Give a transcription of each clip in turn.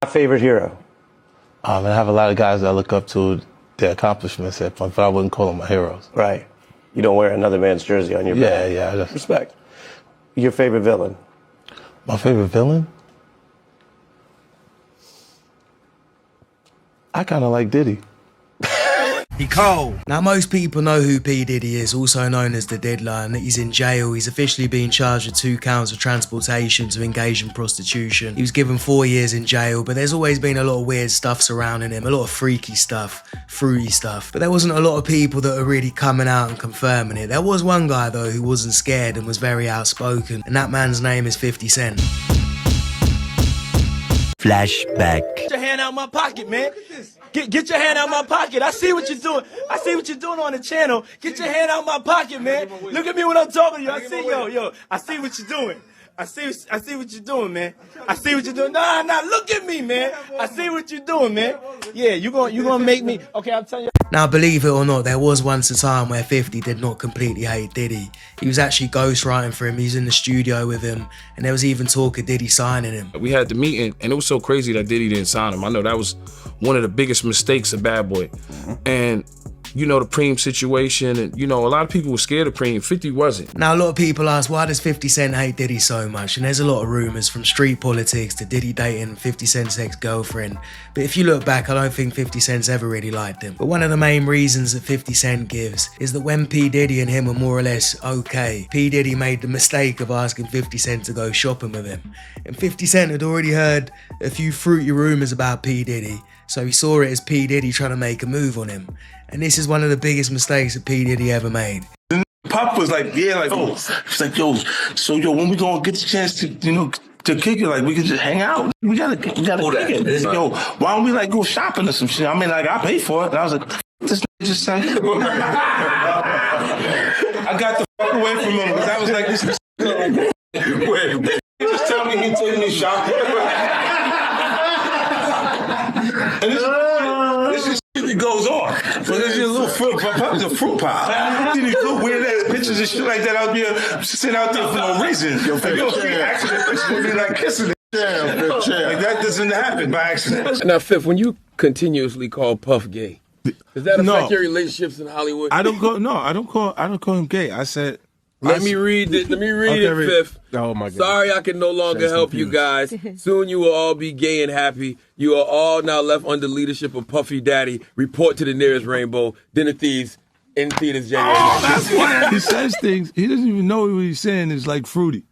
My favorite hero? I have a lot of guys that I look up to their accomplishments, but I wouldn't call them my heroes. Right. You don't wear another man's jersey on your back. Yeah. Respect. Your favorite villain? My favorite villain? I kind of like Diddy. He cold. Now, most people know who P Diddy is, also known as the Diddler, and that he's in jail. He's officially being charged with 2 counts of transportation to engage in prostitution. He was given 4 years in jail, but there's always been a lot of weird stuff surrounding him, a lot of freaky stuff, fruity stuff. But there wasn't a lot of people that are really coming out and confirming it. There was one guy, though, who wasn't scared and was very outspoken, and that man's name is 50 Cent. Flashback. Get your hand out my pocket, man. Get your hand out my pocket. I see what you're doing. I see what you're doing on the channel. Get your hand out my pocket, man. Look at me when I'm talking to you. I see, yo. I see what you're doing. I see what you're doing, man. I see what you're doing. Nah, look at me, man. I see what you're doing, man. Yeah, you gonna make me. Okay, I'm telling you. Now, believe it or not, there was once a time where 50 did not completely hate Diddy. He was actually ghostwriting for him. He was in the studio with him, and there was even talk of Diddy signing him. We had the meeting, and it was so crazy that Diddy didn't sign him. I know that was one of the biggest mistakes of Bad Boy. And you know, the Preem situation, and you know, a lot of people were scared of Preem. 50 wasn't. Now, a lot of people ask, why does 50 Cent hate Diddy so much? And there's a lot of rumors, from street politics to Diddy dating 50 Cent's ex-girlfriend. But if you look back, I don't think 50 Cent's ever really liked him. But one of the main reasons that 50 Cent gives is that when P Diddy and him were more or less okay, P Diddy made the mistake of asking 50 Cent to go shopping with him. And 50 Cent had already heard a few fruity rumors about P Diddy, so he saw it as P Diddy trying to make a move on him. And this is one of the biggest mistakes that P Diddy ever made. Pop was like, oh, he's like, so when we gonna get the chance to, to kick it, like we can just hang out. We gotta kick it. Yo, why don't we like go shopping or some shit? I mean, like I paid for it. And I was like, this just say. I got the fuck away from him because I was like, this is wait, just tell me he took me shopping. And this is shit that goes on. So there's a little fruit pile. These little weird ass pictures and shit like that out there, sitting out there for no reason. Yo, accident pictures would be like kissing it. Like that doesn't happen by accident. Now, Fifth, when you continuously call Puff gay, does that affect your relationships in Hollywood? I don't call him gay. I said. Let me read it, Fifth. Oh my God. Sorry I can no longer help you guys. Soon you will all be gay and happy. You are all now left under leadership of Puffy Daddy. Report to the nearest rainbow. Dinner Thieves in theaters January. That's why he says things. He doesn't even know what he's saying is like fruity.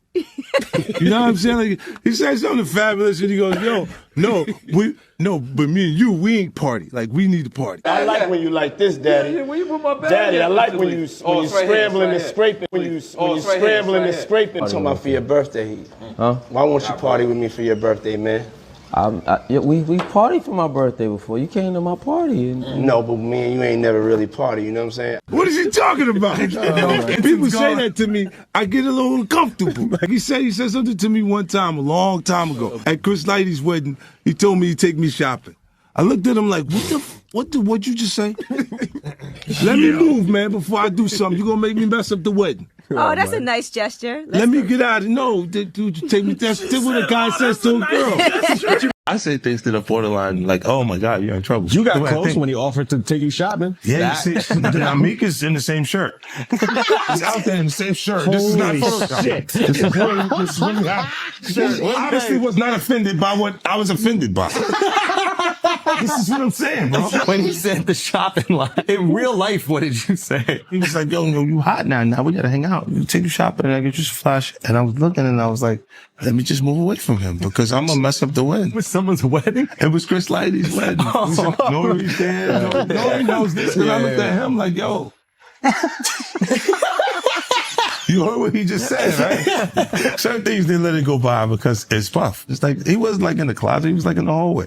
You know what I'm saying? Like he says something fabulous and he goes, but me and you, we ain't party. Like we need to party. I like when you like this, Daddy. Yeah, where you put my bag? Daddy, I like when you scrambling and scraping. When you scrambling and scraping. Talking about for your birthday. Huh? Why won't you party with me for your birthday, man? We partied for my birthday before. You came to my party. No, but me and you ain't never really party, you know what I'm saying? What is he talking about? People say that to me, I get a little uncomfortable. He said something to me one time, a long time ago. At Chris Lighty's wedding, he told me he'd take me shopping. I looked at him like, what'd you just say? Let me move, man, before I do something. You're gonna make me mess up the wedding. Oh, that's a nice gesture. Let me get out of no, dude, take me. That's what a guy says to a girl. I say things to the borderline like, oh my God, you're in trouble. You got close when he offered to take you shopping. Yeah, you see, Amik is in the same shirt. He's out there in the same shirt. This is not Photoshop. This is really happening. Obviously was not offended by what I was offended by. This is what I'm saying, bro. When he said the shopping line, in real life, what did you say? He was like, yo, you hot now we gotta hang out. You take you shopping and I get you some flash. And I was looking and I was like, let me just move away from him because I'm gonna mess up the wedding. It was someone's wedding? It was Chris Lighty's wedding. He said, Nori's there. Nori knows this. And I looked at him like, yo. You heard what he just said, right? Certain things they let it go by because it's Puff. It's like, he wasn't like in the closet, he was like in the hallway.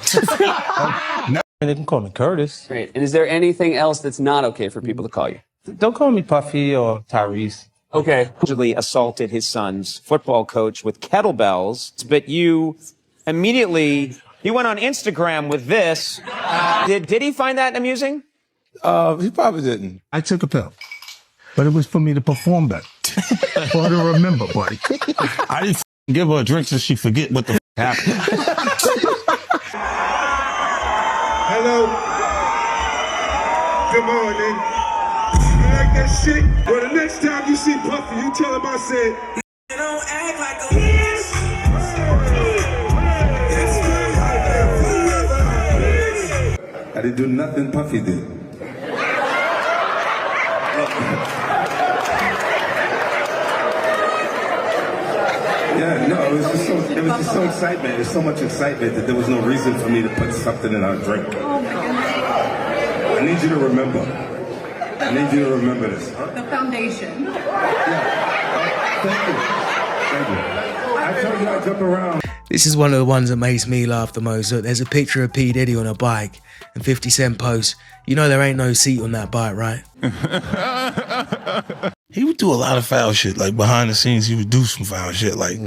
They can call me Curtis. Great. And is there anything else that's not okay for people to call you? Don't call me Puffy or Tyrese. Okay. Allegedly assaulted his son's football coach with kettlebells, but you immediately, you went on Instagram with this. Did he find that amusing? He probably didn't. I took a pill, but it was for me to perform better. For her to remember, buddy. I didn't give her a drink so she forget what the happened. Hello. Good morning. You like that shit? Well, the next time you see Puffy, you tell him I said. You don't act like a bitch. I didn't do nothing Puffy did. Yeah, no, it was just so excitement. There's so much excitement that there was no reason for me to put something in our drink. I need you to remember. I need you to remember this. The foundation. Thank you. I told you I'd jump around. This is one of the ones that makes me laugh the most. Look, there's a picture of P Diddy on a bike and 50 Cent posts, you know there ain't no seat on that bike, right? He would do a lot of foul shit. Like behind the scenes, he would do some foul shit, like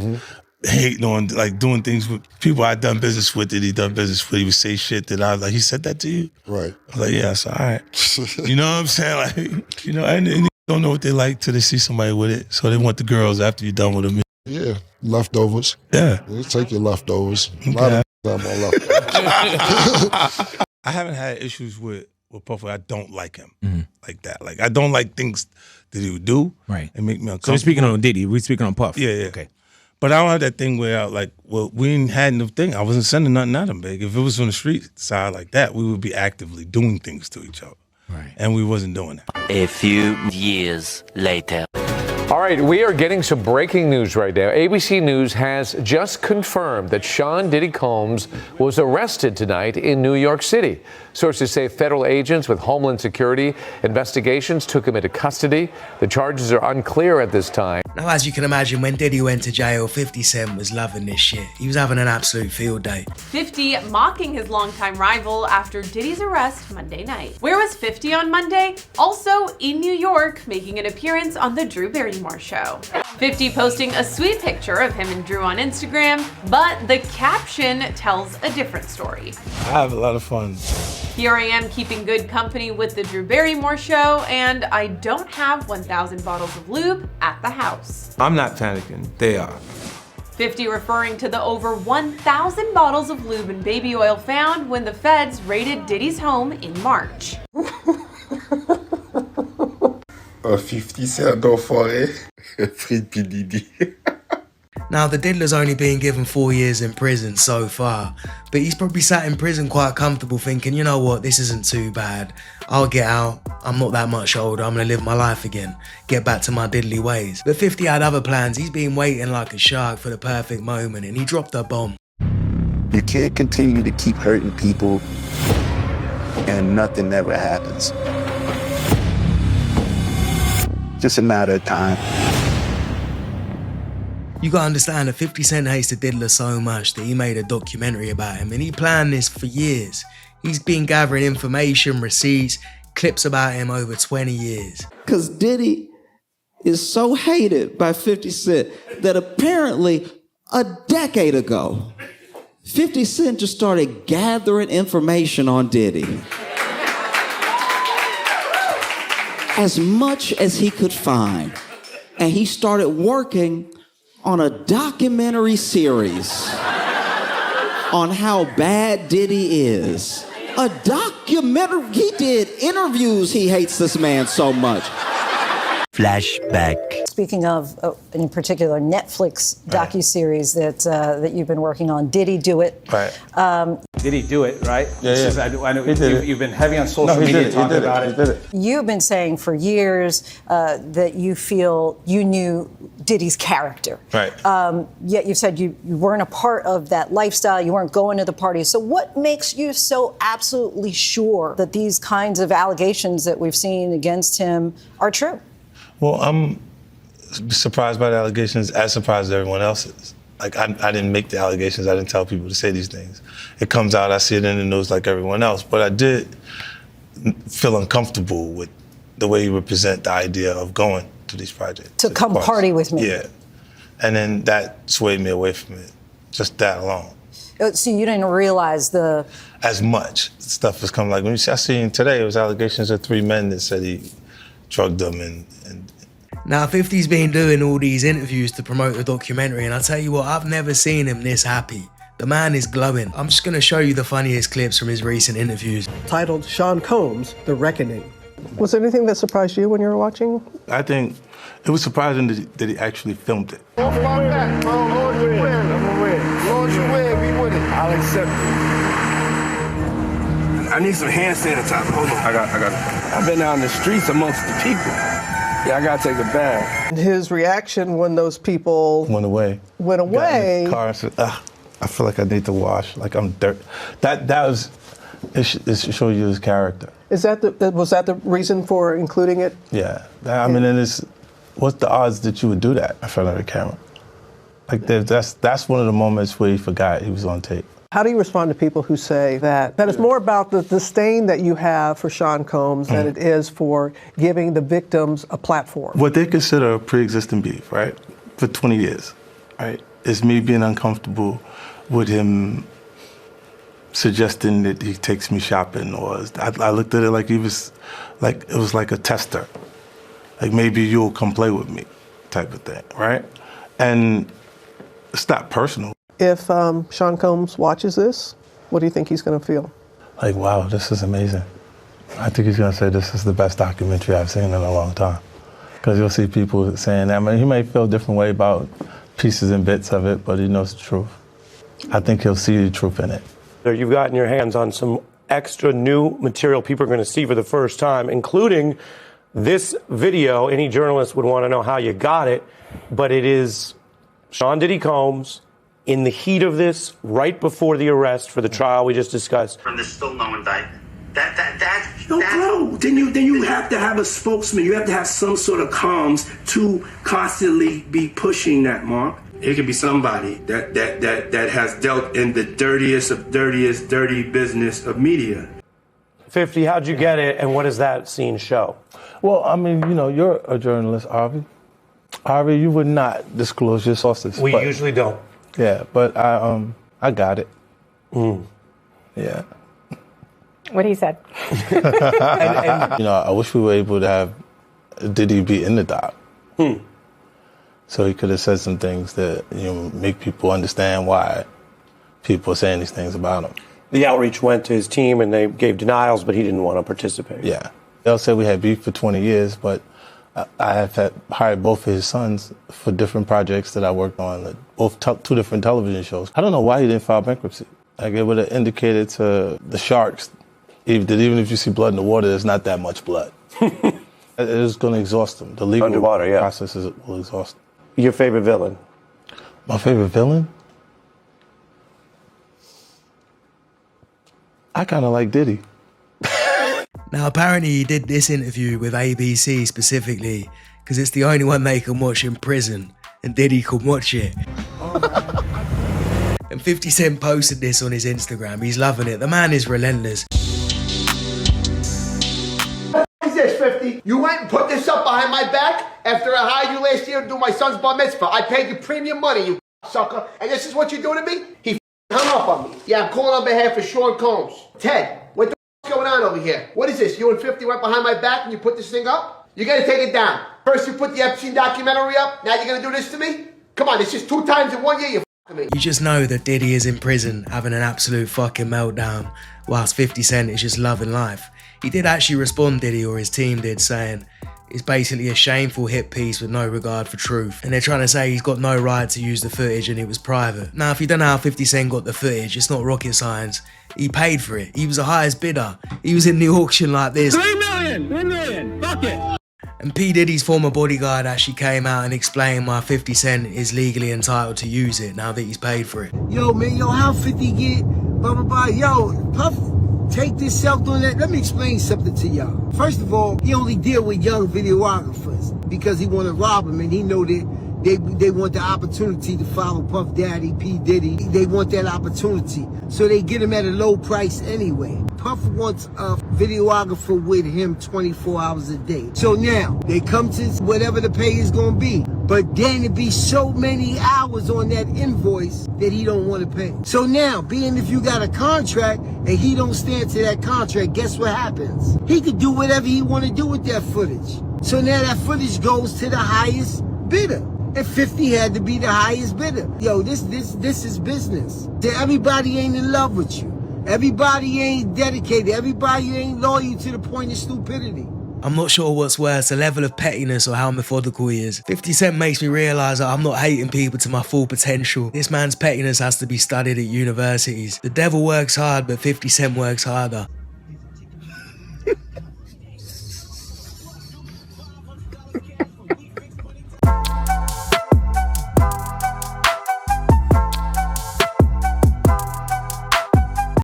hating on, like doing things with people I'd done business with that he'd done business with. He would say shit that I was like, he said that to you? Right. I was like, yeah, it's all right. You know what I'm saying? Like, you know, and they don't know what they like till they see somebody with it. So they want the girls after you're done with them. Yeah, leftovers. Yeah. You take your leftovers. Okay. A lot of time on leftovers. I haven't had issues with Puffy. I don't like him like that. Like, I don't like things that he would do and make me uncomfortable. So we're speaking on Diddy. We're speaking on Puff. Yeah, yeah. Okay. But I don't have that thing where, we ain't had no thing. I wasn't sending nothing at him, big. If it was on the street side like that, we would be actively doing things to each other. Right. And we wasn't doing that. A few years later. All right, we are getting some breaking news right now. ABC News has just confirmed that Sean Diddy Combs was arrested tonight in New York City. Sources say federal agents with Homeland Security investigations took him into custody. The charges are unclear at this time. Now, as you can imagine, when Diddy went to jail, 50 Cent was loving this shit. He was having an absolute field day. 50 mocking his longtime rival after Diddy's arrest Monday night. Where was 50 on Monday? Also in New York, making an appearance on the Drew Barrymore Show. 50 posting a sweet picture of him and Drew on Instagram, but the caption tells a different story. I have a lot of fun. Here I am keeping good company with the Drew Barrymore Show, and I don't have 1,000 bottles of lube at the house. I'm not panicking. They are. 50 referring to the over 1,000 bottles of lube and baby oil found when the feds raided Diddy's home in March. 50 Cent d'enfoiré. Free P Diddy. Now, the diddler's only been given 4 years in prison so far, but he's probably sat in prison quite comfortable thinking, you know what, this isn't too bad. I'll get out, I'm not that much older, I'm gonna live my life again, get back to my diddly ways. But 50 had other plans. He's been waiting like a shark for the perfect moment, and he dropped a bomb. You can't continue to keep hurting people and nothing ever happens. Just a matter of time. You gotta understand that 50 Cent hates the diddler so much that he made a documentary about him, and he planned this for years. He's been gathering information, receipts, clips about him over 20 years. Because Diddy is so hated by 50 Cent that apparently a decade ago, 50 Cent just started gathering information on Diddy. As much as he could find. And he started working on a documentary series on how bad Diddy is. A documentary, he did interviews, he hates this man so much. Flashback. Speaking of, in particular, Netflix docuseries that you've been working on, Did He Do It? Right. Did he do it, right? Yeah, yeah. I know He did it. you've been heavy on social media talking about it. He did it. You've been saying for years that you feel you knew Diddy's character. Right. Yet you've said you weren't a part of that lifestyle, you weren't going to the parties. So what makes you so absolutely sure that these kinds of allegations that we've seen against him are true? Well, I'm surprised by the allegations, as surprised as everyone else is. Like, I didn't make the allegations. I didn't tell people to say these things. It comes out, I see it in the news like everyone else. But I did feel uncomfortable with the way he would present the idea of going to these projects. To come party with me. Yeah. And then that swayed me away from it. Just that alone. So you didn't realize as much stuff was coming. Like, when I seen today, it was allegations of 3 men that said he drugged them and Now, 50's been doing all these interviews to promote the documentary, and I tell you what, I've never seen him this happy. The man is glowing. I'm just gonna show you the funniest clips from his recent interviews. Titled Sean Combs, The Reckoning. Was there anything that surprised you when you were watching? I think it was surprising that he actually filmed it. Lord, you win. We win it. I'll accept it. I need some hand sanitizer. Hold on. I got it. I've been out in the streets amongst the people. Yeah, I gotta take a bath. And his reaction when those people Went away. Got in the car and said, I feel like I need to wash, like I'm dirt. That was, it shows you his character. was that the reason for including it? Yeah, I mean, and what's the odds that you would do that in front of the camera? Like that's one of the moments where he forgot he was on tape. How do you respond to people who say that it's more about the disdain that you have for Sean Combs than it is for giving the victims a platform? What they consider a pre-existing beef, right, for 20 years, right, is me being uncomfortable with him suggesting that he takes me shopping, or I looked at it like it was like a tester, like maybe you'll come play with me, type of thing, right? And it's not personal. If Sean Combs watches this, what do you think he's going to feel? Like, wow, this is amazing. I think he's going to say this is the best documentary I've seen in a long time, because you'll see people saying that. I mean, he may feel a different way about pieces and bits of it, but he knows the truth. I think he'll see the truth in it. You've gotten your hands on some extra new material people are going to see for the first time, including this video. Any journalist would want to know how you got it, but it is Sean Diddy Combs in the heat of this, right before the arrest for the trial we just discussed. From there's still no indictment. No, bro. Then you have to have a spokesman. You have to have some sort of comms to constantly be pushing that, Mark. It could be somebody that has dealt in the dirtiest of dirty business of media. 50, how'd you get it, and what does that scene show? Well, I mean, you're a journalist, Harvey. Harvey, you would not disclose your sources. We usually don't. Yeah, but I got it. Yeah. What he said. I wish we were able to have Diddy be in the doc. So he could have said some things that make people understand why people are saying these things about him. The outreach went to his team and they gave denials, but he didn't want to participate. Yeah. They'll say we had beef for 20 years, but I have hired both of his sons for different projects that I worked on, both two different television shows. I don't know why he didn't file bankruptcy. Like, it would have indicated to the sharks that even if you see blood in the water, there's not that much blood. It is going to exhaust them. The legal process will exhaust them. Your favorite villain? My favorite villain? I kind of like Diddy. Now, apparently he did this interview with ABC specifically because it's the only one they can watch in prison, and Diddy could watch it. And 50 Cent posted this on his Instagram. He's loving it. The man is relentless. What is this, 50? You went and put this up behind my back after I hired you last year to do my son's bar mitzvah. I paid you premium money, you sucker. And this is what you're doing to me? He hung up on me. Yeah, I'm calling on behalf of Sean Combs. Ted, what the going on over here? What is this? You and 50 went behind my back and you put this thing up? You gotta take it down. First you put the Epstein documentary up, now you're gonna do this to me? Come on, it's just 2 times in 1 year, you f***ing me. You just know that Diddy is in prison having an absolute fucking meltdown, whilst 50 Cent is just loving life. He did actually respond, Diddy, or his team did, saying it's basically a shameful hit piece with no regard for truth. And they're trying to say he's got no right to use the footage and it was private. Now, if you don't know how 50 Cent got the footage, it's not rocket science. He paid for it. He was the highest bidder. He was in the auction like this. 3 million, fuck it. And P Diddy's former bodyguard actually came out and explained why 50 Cent is legally entitled to use it now that he's paid for it. Yo, man, how 50 get, blah, blah, blah. Yo, Puff, take this self doing that. Let me explain something to y'all. First of all, he only deal with young videographers because he want to rob them, and he know that they want the opportunity to follow Puff Daddy, P Diddy. They want that opportunity. So they get him at a low price anyway. Puff wants a videographer with him 24 hours a day. So now, they come to whatever the pay is going to be. But then it be so many hours on that invoice that he don't want to pay. So now, being if you got a contract and he don't stand to that contract, guess what happens? He could do whatever he want to do with that footage. So now that footage goes to the highest bidder. and 50 had to be the highest bidder. Yo, this is business. Everybody ain't in love with you. Everybody ain't dedicated. Everybody ain't loyal to the point of stupidity. I'm not sure what's worse, the level of pettiness or how methodical he is. 50 Cent makes me realise that I'm not hating people to my full potential. This man's pettiness has to be studied at universities. The devil works hard, but 50 Cent works harder.